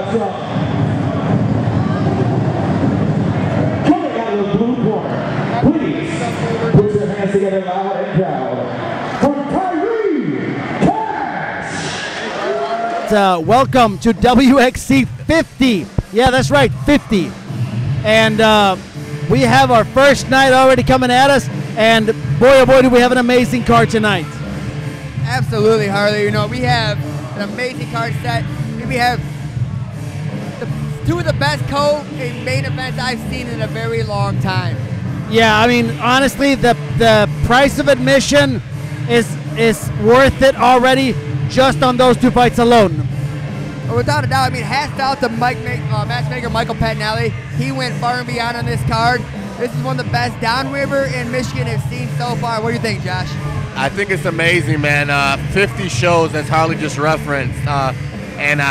Coming out of the blue corner, please put your hands together loud and proud for Tyrese Cash. Welcome to WXC 50. Yeah, that's right, 50. And we have our first night already coming at us, and boy, oh boy, do we have an amazing card tonight. Absolutely, Harley. You know, we have an amazing card set. We have two of the best co-main events I've seen in a very long time. Yeah, I mean, honestly, the price of admission is worth it already just on those two fights alone. Without a doubt, I mean, hats out to matchmaker Michael Pettinelli. He went far and beyond on this card. This is one of the best downriver in Michigan has seen so far. What do you think, Josh? I think it's amazing, man. 50 shows, as Harley just referenced. And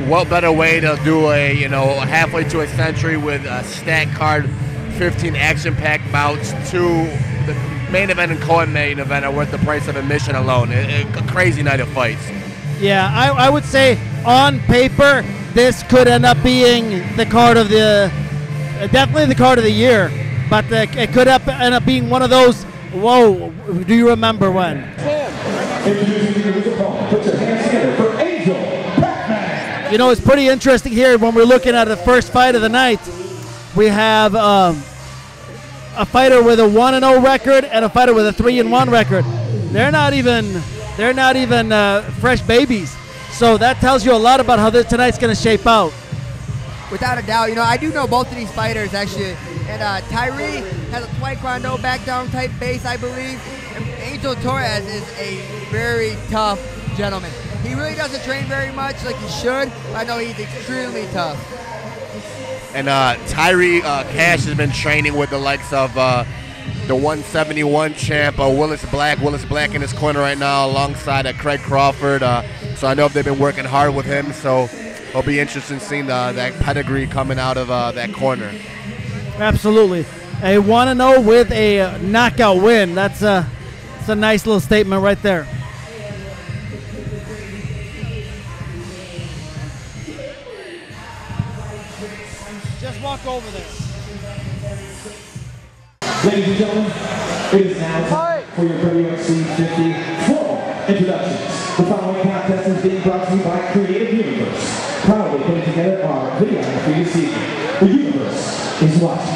what better way to do a, halfway to a century with a stacked card, 15 action-packed bouts, 2 the main event and co-main event are worth the price of admission alone. A crazy night of fights. Yeah, I would say on paper this could end up being the card of the, definitely the card of the year, but it could end up being one of those. Whoa! Do you remember when? Put your hands together for Angel. You know, it's pretty interesting here when we're looking at the first fight of the night. We have a fighter with a 1-0 record and a fighter with a 3-1 record. They're not even fresh babies. So that tells you a lot about how tonight's going to shape out. Without a doubt, I do know both of these fighters actually. And Tyrese has a taekwondo back down type base, I believe. And Angel Torres is a very tough gentleman. He really doesn't train very much like he should, but I know he's extremely tough. And Tyrese Cash has been training with the likes of the 171 champ, Willis Black. Willis Black in his corner right now alongside Craig Crawford. So I know they've been working hard with him, so it'll be interesting seeing that pedigree coming out of that corner. Absolutely. A 1-0 with a knockout win. That's a nice little statement right there. Just walk over there. Ladies and gentlemen, it is now time for your WXC 50 formal introductions. The following contest is being brought to you by Creative Universe, proudly putting together our videography this season. The universe is watching.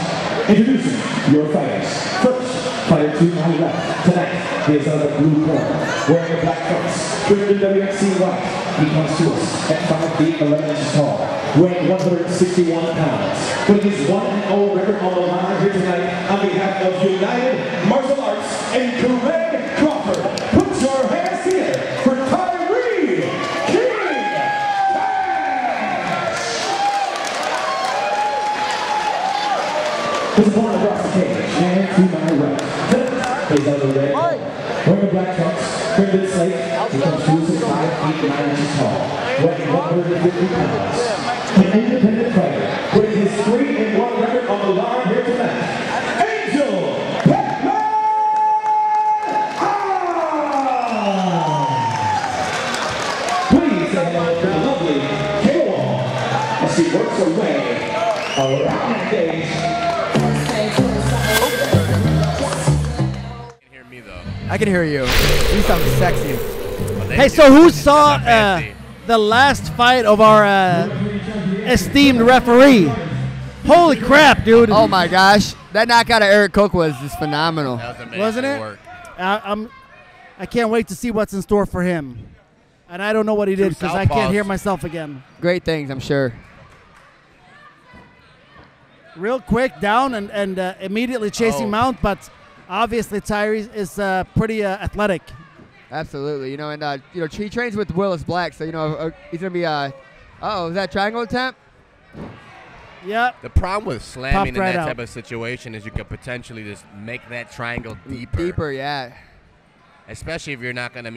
Introducing your fighters. First, fighter to my left. Tonight, he is out of the blue corner, wearing a black trunks, trimmed in WXC white. He comes to us at 5 feet 11 inches tall, weighing 161 pounds. Putting his 1-0 record on the line here tonight on behalf of United Martial Arts and Craig Crawford. Put your hands together for Tyrese Cash. There's a corner across the cage, and to my right. He's out of the red, wearing a black trunks, trimmed in slate. He comes to us at 5 feet 9 inches tall, weighing 150 pounds. An independent fighter, putting his 3-1 record on the line here tonight. Angel Please say hello to the lovely K-Wall as she works her way around the stage. I can hear you. You sound sexy. Hey, so who saw the last fight of our esteemed referee? Holy crap, dude. Oh my gosh. That knockout of Eric Cook was just phenomenal. That was amazing. Wasn't it? Work. I can't wait to see what's in store for him. And I don't know what he did because I can't hear myself again. Great things, I'm sure. Real quick, down and immediately chasing Mount, but obviously Tyrese is pretty athletic. Absolutely. And he trains with Willis Black, so, he's going to be, is that triangle attempt? Yeah. The problem with slamming in right that out. type of situation is you could potentially just make that triangle deeper. Deeper, yeah. Especially if you're not going to,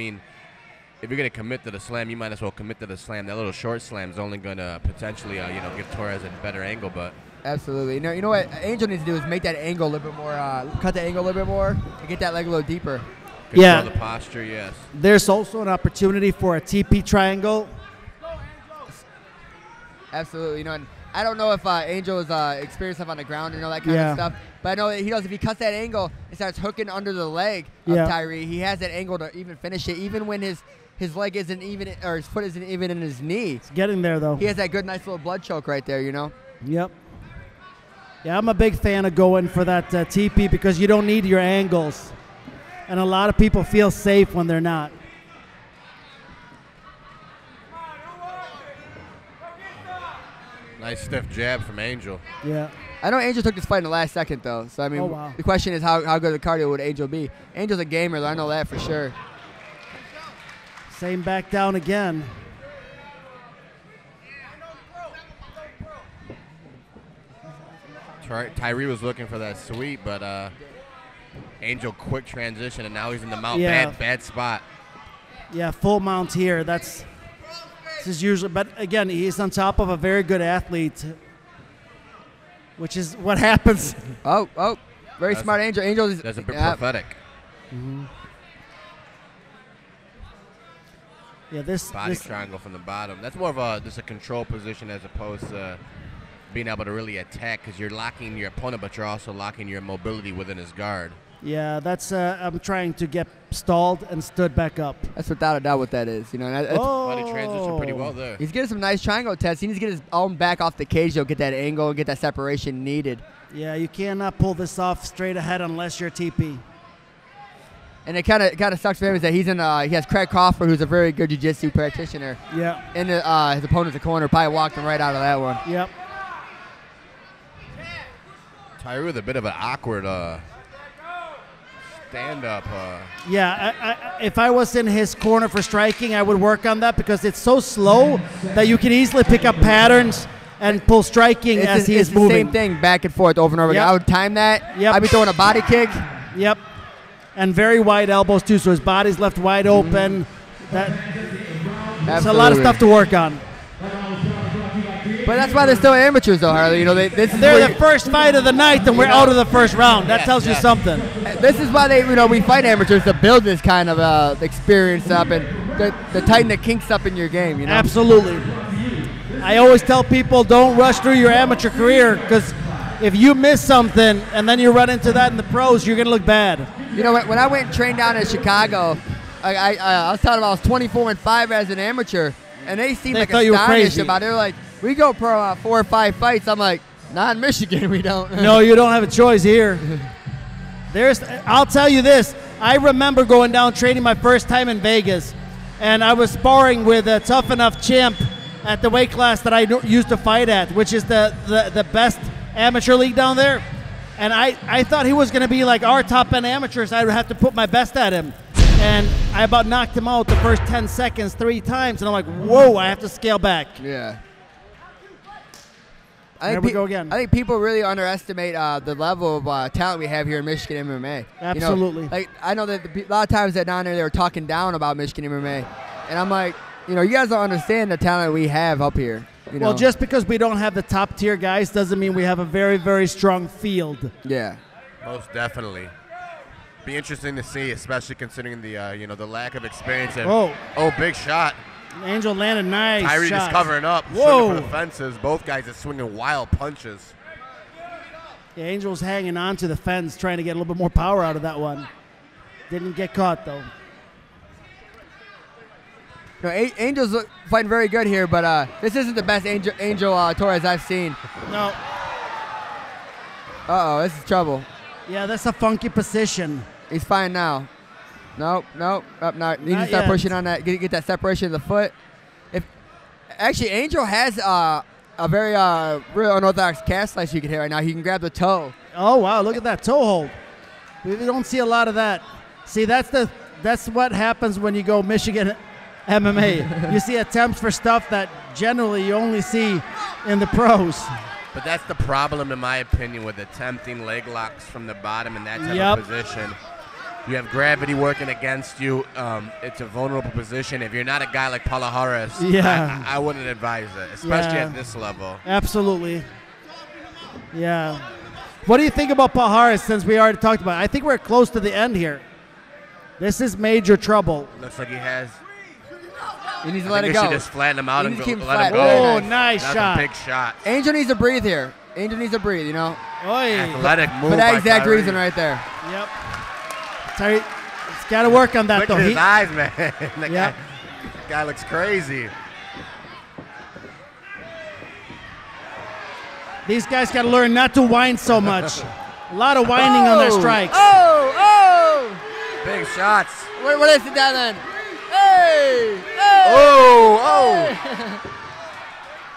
if you're going to commit to the slam, you might as well commit to the slam. That little short slam is only going to potentially, give Torres a better angle, but. Absolutely. You know what Angel needs to do is make that angle a little bit more, cut the angle a little bit more, and get that leg a little deeper. Control the posture, yes. There's also an opportunity for a TP triangle. Absolutely. You know, and I don't know if Angel is experienced stuff on the ground and all that kind of stuff, but I know that he knows if he cuts that angle and starts hooking under the leg of Tyrese, he has that angle to even finish it, even when his leg isn't even, or his foot isn't even in his knee. It's getting there, though. He has that good, nice little blood choke right there, you know? Yep. Yeah, I'm a big fan of going for that TP because you don't need your angles. And a lot of people feel safe when they're not. Nice stiff jab from Angel. Yeah. I know Angel took this fight in the last second, though. So, I mean, the question is how good a cardio would Angel be? Angel's a gamer, though. I know that for sure. Same back down again. Tyrese was looking for that sweep, but Angel quick transition, and now he's in the mount. Bad spot. Yeah, full mount here. This is usually, but again, he's on top of a very good athlete, which is what happens. Very smart Angel. Angel is that's a bit prophetic. Mm-hmm. Yeah, this body triangle from the bottom. That's more of just a control position as opposed to being able to really attack, because you're locking your opponent, but you're also locking your mobility within his guard. Yeah, that's I'm trying to get stalled and stood back up. That's without a doubt what that is. You know, body transition pretty well there. He's getting some nice triangle tests. He needs to get his own back off the cage, though, get that angle and get that separation needed. Yeah, you cannot pull this off straight ahead unless you're TP. And it kind of sucks for him is that he has Craig Crawford, who's a very good jiu-jitsu practitioner. Yeah. And his opponent's a corner, probably walked him right out of that one. Yep. Tyrese with a bit of an awkward stand-up. Yeah, if I was in his corner for striking, I would work on that because it's so slow that you can easily pick up patterns and pull striking as he is moving. It's the same thing, back and forth, over and over again. I would time that. Yep. I'd be throwing a body kick. Yep. And very wide elbows, too, so his body's left wide open. That's a lot of stuff to work on. But that's why they're still amateurs, though, Harley. You know, they're the first fight of the night, and we're out of the first round. That tells you something. This is why we fight amateurs, to build this kind of experience up and to tighten the kinks up in your game. You know? Absolutely. I always tell people, don't rush through your amateur career, because if you miss something and then you run into that in the pros, you're going to look bad. You know, when I went and trained down in Chicago, I was telling them I was 24-5 as an amateur, and they seemed like astonished about it. They're like, we go pro 4 or 5 fights. I'm like, not in Michigan, we don't. No, you don't have a choice here. I'll tell you this. I remember going down training my first time in Vegas, and I was sparring with a Tough Enough champ at the weight class that I used to fight at, which is the best amateur league down there. And I thought he was going to be like our top-end amateurs. I would have to put my best at him. And I about knocked him out the first 10 seconds 3 times. And I'm like, whoa, I have to scale back. Yeah. There we go again. I think people really underestimate the level of talent we have here in Michigan MMA. Absolutely. You know, like, I know that a lot of times that down there they were talking down about Michigan MMA. And I'm like, you know, you guys don't understand the talent we have up here. You know? Well, just because we don't have the top-tier guys doesn't mean we have a very, very strong field. Yeah. Most definitely. Be interesting to see, especially considering the the lack of experience. Big shot. Angel landed nice. Tyrese is covering up, swinging for the fences. Both guys are swinging wild punches. Yeah, Angel's hanging on to the fence, trying to get a little bit more power out of that one. Didn't get caught, though. No, Angel's fighting very good here, but this isn't the best Angel Torres I've seen. No. Uh-oh, this is trouble. Yeah, that's a funky position. He's fine now. Nope. Up now. Need to start pushing on that. Get that separation of the foot. Actually, Angel has a very real unorthodox calf slice you can hit right now. He can grab the toe. Oh wow! Look at that toe hold. We don't see a lot of that. See, that's what happens when you go Michigan MMA. You see attempts for stuff that generally you only see in the pros. But that's the problem, in my opinion, with attempting leg locks from the bottom in that type of position. You have gravity working against you. It's a vulnerable position. If you're not a guy like Palhares, I wouldn't advise it, especially at this level. Absolutely. Yeah. What do you think about Palhares, since we already talked about it? I think we're close to the end here. This is major trouble. Looks like he has. He needs to let it He go. should just flatten him out He and needs to go, keep let him flat. go. Oh, Very nice That's shot. a big shot. Angel needs to breathe here. Angel needs to breathe, you know. Oy. Athletic move For that by exact Tyrese. reason right there. Yep. Terry, he's got to work on that, Look though. at his eyes, man. That Yep. guy looks crazy. These guys got to learn not to whine so much. A lot of whining on their strikes. Oh! Big shots. What is it down then? Hey! Oh!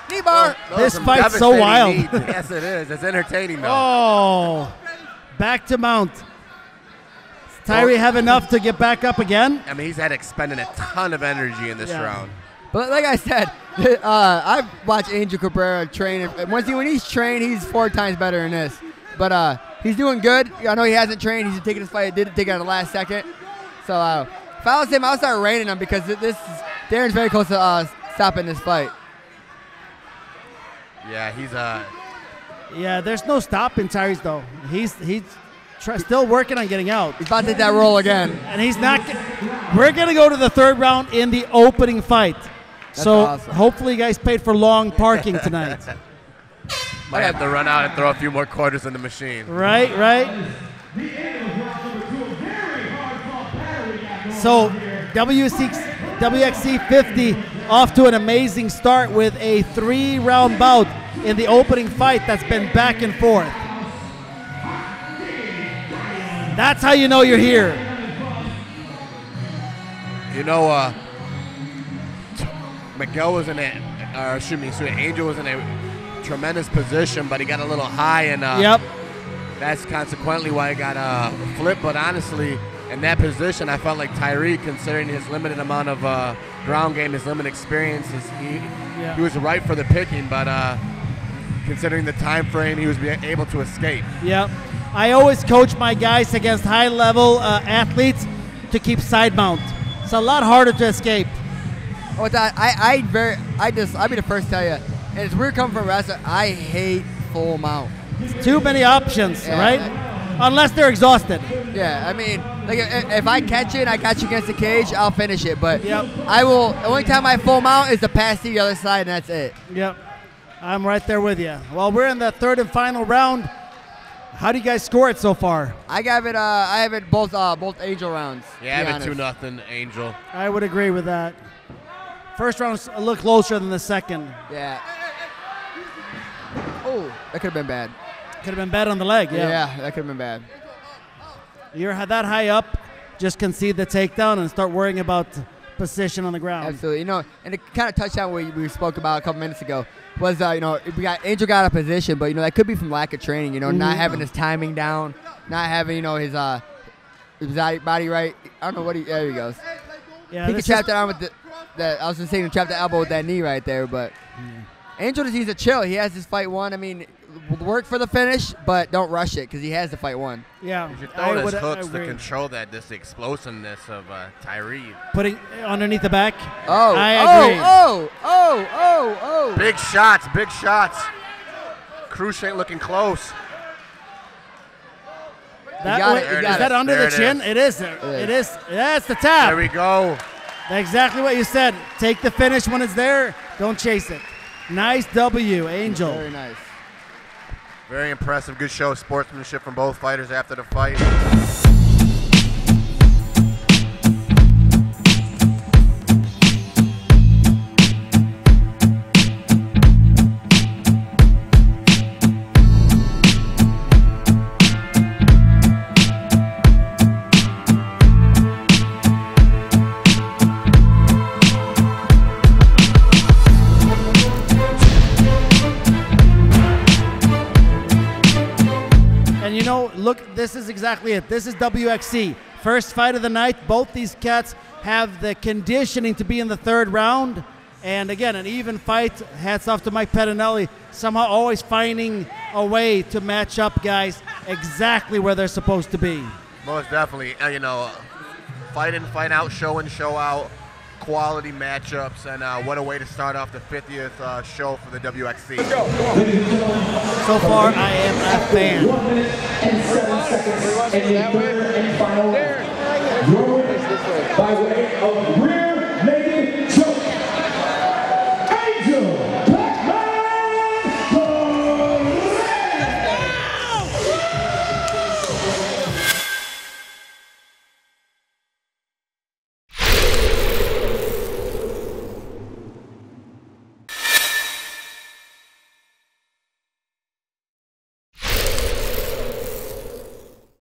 Knee bar. Those This are some fight's so devastating wild. knees. Yes, it is. It's entertaining, though. Oh, back to mount. Does Tyree have enough to get back up again? I mean, he's had expended a ton of energy in this Yeah. round. But like I said, I've watched Angel Cabrera train. When he's trained, he's 4 times better than this. But he's doing good. I know he hasn't trained. He's taking his fight. Didn't take it at the last second. So if I was him, I'll start raining him because Darren's very close to stopping this fight. Yeah, he's Yeah, there's no stopping Tyrese though. He's still working on getting out, He's about to take that roll again. and he's not. We're gonna go to the 3rd round in the opening fight. So awesome. hopefully, you guys paid for long parking tonight. might have to run out and throw a few more quarters in the machine. Right. So WXC 50 off to an amazing start with a 3-round bout in the opening fight that's been back and forth. That's how you know you're here. You know, Miguel was in Angel was in a tremendous position, but he got a little high, and Yep. that's consequently why he got flipped. But honestly, in that position, I felt like Tyrese, considering his limited amount of ground game, his limited experiences, he was right for the picking. But considering the time frame, he was able to escape. Yep. I always coach my guys against high-level athletes to keep side mount. It's a lot harder to escape. Oh, I'll be the first to tell you. And it's weird coming from a wrestler. I hate full mount. Too many options, Yeah. right? Unless they're exhausted. Yeah, I mean, like if I catch it and I catch you against the cage, I'll finish it. But Yep. I will. The only time I full mount is to pass to the other side, and that's it. Yep. I'm right there with you. Well, we're in the 3rd and final round. How do you guys score it so far? I have it both Angel rounds. Yeah, to be I have it honest. 2-0 Angel. I would agree with that. First round's a little closer than the second. Yeah. Oh, that could have been bad. Could have been bad on the leg. Yeah, that could have been bad. You're that high up, just concede the takedown and start worrying about position on the ground. Absolutely. You know, and it kind of touched on what we spoke about a couple minutes ago was, you know, Angel got out of position, but, you know, that could be from lack of training, you know, not having his timing down, not having, you know, his body right. I don't know what there he goes. Yeah, He could trap that arm with I was just saying, trap the elbow with that knee right there, but Angel just needs to chill. He has his fight won. I mean, work for the finish, but don't rush it because he has the fight won. Yeah. You should throw his hooks to control this explosiveness of Tyrese. Putting underneath the back. Oh, I agree. Oh. Big shots, big shots. Cruciate looking close. That got way, it, he is got that it. under There the it chin? is. It is. It is. That's the tap. There we go. Exactly what you said. Take the finish when it's there. Don't chase it. Nice W, Angel. Very nice. Very impressive. Good show of sportsmanship from both fighters after the fight. And you know, look, this is exactly it. This is WXC. First fight of the night. Both these cats have the conditioning to be in the 3rd round. And again, an even fight. Hats off to Mike Pettinelli. Somehow always finding a way to match up guys exactly where they're supposed to be. Most definitely. You know, fight in, fight out, show in, show out. Quality matchups, and what a way to start off the 50th show for the WXC. So far, I am a fan. 1 minute and 7 seconds in the 3rd and final round. Your winner by way of